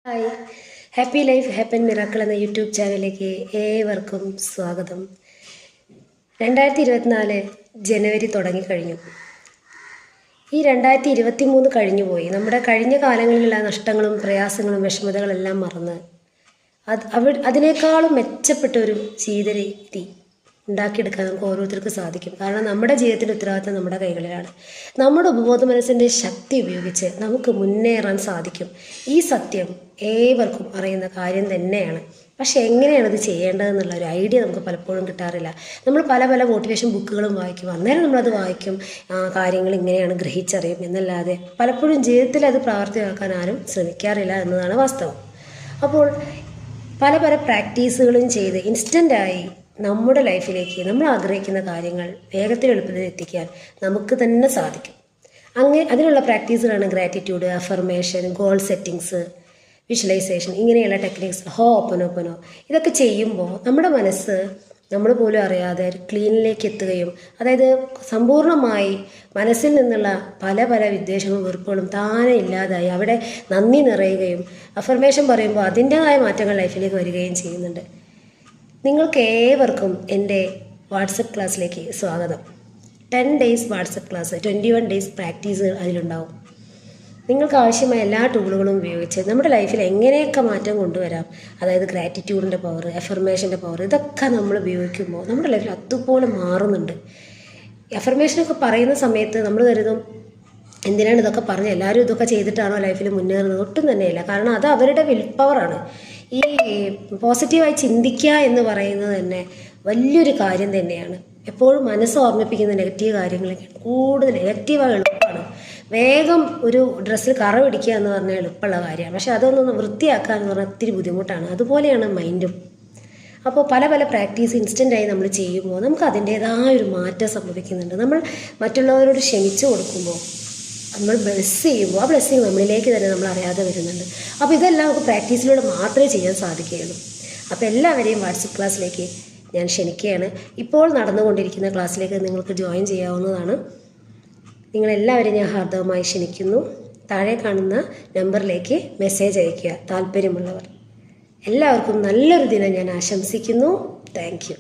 Hi, happy life happen miracle എന്ന YouTube ചാനലിലേക്ക് ഏവർക്കും സ്വാഗതം. 2024 ജനുവരി തുടങ്ങിക്കഴിഞ്ഞു. ഈ 2023 കഴിഞ്ഞുപോയി. നമ്മുടെ കഴിഞ്ഞ കാലങ്ങളിലുള്ള നഷ്ടങ്ങളും പ്രയാസങ്ങളും വിഷമതകളെല്ലാം മറന്ന് അതിനേക്കാളും മെച്ചപ്പെട്ട ഒരു ജീവിത രീതി ഉണ്ടാക്കിയെടുക്കാൻ നമുക്ക് ഓരോരുത്തർക്കും സാധിക്കും. കാരണം നമ്മുടെ ജീവിതത്തിൻ്റെ ഉത്തരവാദിത്തം നമ്മുടെ കൈകളിലാണ്. നമ്മുടെ ഉപബോധ മനസ്സിൻ്റെ ശക്തി ഉപയോഗിച്ച് നമുക്ക് മുന്നേറാൻ സാധിക്കും. ഈ സത്യം ഏവർക്കും അറിയുന്ന കാര്യം തന്നെയാണ്. പക്ഷേ എങ്ങനെയാണത് ചെയ്യേണ്ടതെന്നുള്ള ഒരു ഐഡിയ നമുക്ക് പലപ്പോഴും കിട്ടാറില്ല. നമ്മൾ പല മോട്ടിവേഷൻ ബുക്കുകളും വായിക്കും, അന്നേരം നമ്മളത് വായിക്കും, കാര്യങ്ങൾ ഇങ്ങനെയാണ് ഗ്രഹിച്ചറിയും എന്നല്ലാതെ പലപ്പോഴും ജീവിതത്തിൽ അത് പ്രാവർത്തികമാക്കാൻ ആരും ശ്രമിക്കാറില്ല എന്നതാണ് വാസ്തവം. അപ്പോൾ പല പ്രാക്ടീസുകളും ചെയ്ത് ഇൻസ്റ്റൻ്റായി നമ്മുടെ ലൈഫിലേക്ക് നമ്മൾ ആഗ്രഹിക്കുന്ന കാര്യങ്ങൾ വേഗത്തിൽ എളുപ്പത്തിൽ എത്തിക്കാൻ നമുക്ക് തന്നെ സാധിക്കും. അതിനുള്ള പ്രാക്ടീസുകളാണ് gratitude, affirmation, goal settings, visualization, ഇങ്ങനെയുള്ള ടെക്നിക്സ്, ഹോപ്പനോപ്പനോ. ഇതൊക്കെ ചെയ്യുമ്പോൾ നമ്മുടെ മനസ്സ് നമ്മൾ പോലും അറിയാതെ ഒരു ക്ലീനിലേക്ക് എത്തുകയും, അതായത് സമ്പൂർണ്ണമായി മനസ്സിൽ നിന്നുള്ള പല വിദ്വേഷങ്ങളും വെറുപ്പുകളും താനെ ഇല്ലാതായി അവിടെ നന്ദി നിറയുകയും അഫർമേഷൻ പറയുമ്പോൾ അതിൻ്റെതായ മാറ്റങ്ങൾ ലൈഫിലേക്ക് വരികയും ചെയ്യുന്നുണ്ട്. നിങ്ങൾക്ക് ഏവർക്കും എൻ്റെ വാട്സപ്പ് ക്ലാസ്സിലേക്ക് സ്വാഗതം. 10 days WhatsApp class, 21 days practice അതിലുണ്ടാവും. നിങ്ങൾക്ക് ആവശ്യമായ എല്ലാ ടൂളുകളും ഉപയോഗിച്ച് നമ്മുടെ ലൈഫിൽ എങ്ങനെയൊക്കെ മാറ്റം കൊണ്ടുവരാം, അതായത് ഗ്രാറ്റിറ്റ്യൂഡിൻ്റെ പവർ, അഫർമേഷൻ്റെ പവർ, ഇതൊക്കെ നമ്മൾ ഉപയോഗിക്കുമ്പോൾ നമ്മുടെ ലൈഫിൽ അതുപോലെ മാറുന്നുണ്ട്. അഫർമേഷനൊക്കെ പറയുന്ന സമയത്ത് നമ്മൾ കരുതും, എന്തിനാണ് ഇതൊക്കെ പറഞ്ഞ് എല്ലാവരും ഇതൊക്കെ ചെയ്തിട്ടാണോ ലൈഫിൽ മുന്നേറുന്നത്? ഒട്ടും തന്നെയില്ല. കാരണം അത് അവരുടെ വിൽ പവറാണ്. ഈ പോസിറ്റീവായി ചിന്തിക്കുക എന്ന് പറയുന്നത് തന്നെ വലിയൊരു കാര്യം തന്നെയാണ്. എപ്പോഴും മനസ്സ് ഓർമ്മിപ്പിക്കുന്ന നെഗറ്റീവ് കാര്യങ്ങളൊക്കെയാണ് കൂടുതൽ. നെഗറ്റീവായി എളുപ്പമാണ്. വേഗം ഒരു ഡ്രസ്സിൽ കറ പിടിക്കുക എന്ന് പറഞ്ഞാൽ എളുപ്പമുള്ള കാര്യമാണ്. പക്ഷെ അതൊന്നും വൃത്തിയാക്കുക എന്ന് പറഞ്ഞാൽ ഒത്തിരി ബുദ്ധിമുട്ടാണ്. അതുപോലെയാണ് മൈൻഡും. അപ്പോൾ പല പ്രാക്ടീസ് ഇൻസ്റ്റൻ്റായി നമ്മൾ ചെയ്യുമ്പോൾ നമുക്ക് അതിൻ്റേതായ ഒരു മാറ്റം സംഭവിക്കുന്നുണ്ട്. നമ്മൾ മറ്റുള്ളവരോട് ക്ഷമിച്ചു കൊടുക്കുമ്പോൾ, നമ്മൾ ബ്ലെസ് ചെയ്യുമ്പോൾ ആ ബ്ലെസ്സിങ് നമ്മളിലേക്ക് തന്നെ നമ്മൾ അറിയാതെ വരുന്നുണ്ട്. അപ്പോൾ ഇതെല്ലാം നമുക്ക് പ്രാക്ടീസിലൂടെ മാത്രമേ ചെയ്യാൻ സാധിക്കുകയുള്ളൂ. അപ്പോൾ എല്ലാവരെയും വാട്സപ്പ് ക്ലാസ്സിലേക്ക് ഞാൻ ക്ഷണിക്കുകയാണ്. ഇപ്പോൾ നടന്നുകൊണ്ടിരിക്കുന്ന ക്ലാസ്സിലേക്ക് നിങ്ങൾക്ക് ജോയിൻ ചെയ്യാവുന്നതാണ്. നിങ്ങളെല്ലാവരെയും ഞാൻ ഹാർദവമായി ക്ഷണിക്കുന്നു. താഴെ കാണുന്ന നമ്പറിലേക്ക് മെസ്സേജ് അയയ്ക്കുക താല്പര്യമുള്ളവർ. എല്ലാവർക്കും നല്ലൊരു ദിനം ഞാൻ ആശംസിക്കുന്നു. Thank you.